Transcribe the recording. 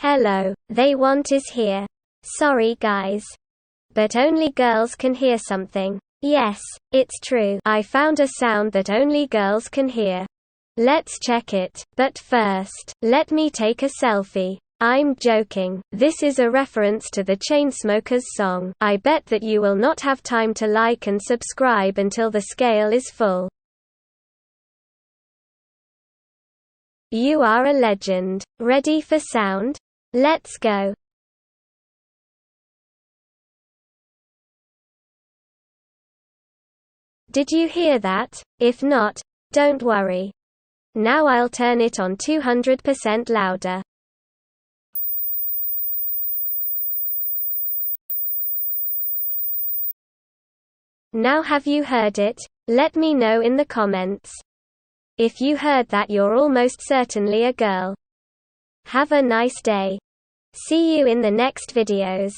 Hello, they want is here. Sorry guys. But only girls can hear something. Yes, it's true. I found a sound that only girls can hear. Let's check it, but first, let me take a selfie. I'm joking. This is a reference to the Chainsmokers song. I bet that you will not have time to like and subscribe until the scale is full. You are a legend. Ready for sound? Let's go. Did you hear that? If not, don't worry. Now I'll turn it on 200% louder. Now have you heard it? Let me know in the comments. If you heard that, you're almost certainly a girl. Have a nice day. See you in the next videos.